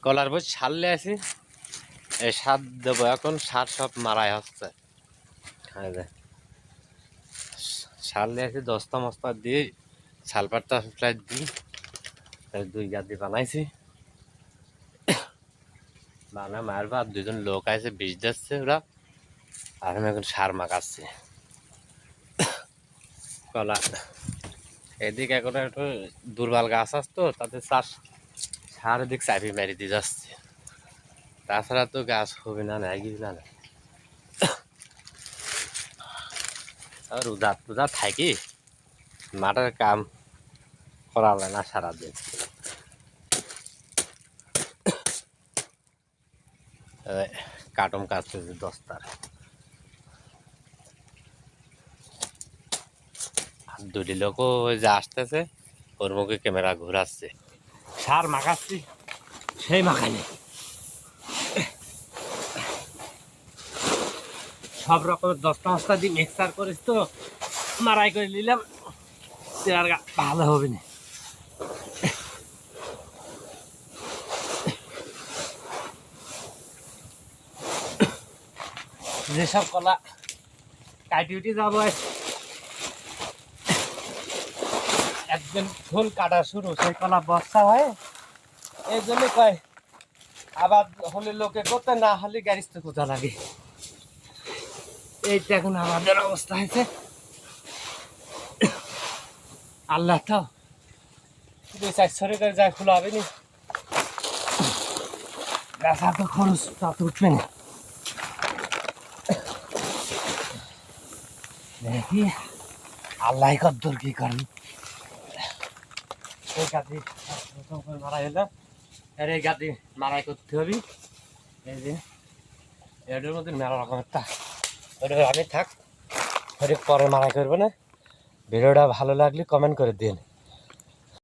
কলার বই সারলে আছি, এই সার দেবো এখন। সার সব মারাই হচ্ছে, সারলে আছি দস্তা মস্তা দিয়ে সালফার টালফার দিই। 2 গাদি বানাইছি, বানা মারবা। 2জন লোক আছে, বিষ দিচ্ছে ওরা, আর আমি এখন সার মাখাচ্ছি। কলা এদিকে এখন একটু দুর্বল গাছ আছে তো, তাতে সার দিক চাপি মেরে দিয়ে যাচ্ছে। তাছাড়া তো গাছ হবে না, গিয়ে না। আর রোজা টুজা থাকি মাঠের কাম করা যায় না সারাদিন। কাটম কাটতেছে 10টার। আর 2টি লোকও ওই যে আসতেছে, ওর মুখে ক্যামেরা ঘুরাচ্ছে। সার মাখাচ্ছি, সেই মাখানি সব রকমের 10টা 5টা দিয়ে মিক্সার করিস তো মারাই করে নিলাম, আর ভালো হবে না। যেসব কলা কাটি উঠে যাবো, একদিন ফুল কাটা শুরু, সেই কলা বস্তা হয়। এই জন্য কয় আবার হলে লোকে করতে, না হলে গাড়িতে কোথা লাগে। এইটা এখন আমাদের অবস্থা হয়েছে। আল্লাহ তো 2-4 করে যায়, ফুল হবে নি, বেচা তো খরচ তত উঠবে না। দেখি আল্লাহ কদ্দুর কি করেন। এই গাদি মারাই হলো, আর এই গাদি মারাই করতে হবে। এই যে এটার মধ্যে মেলা রকমের ওটা আমি থাক, পরে মারাই করবো না। ভিডিওটা ভালো লাগলে কমেন্ট করে দিন।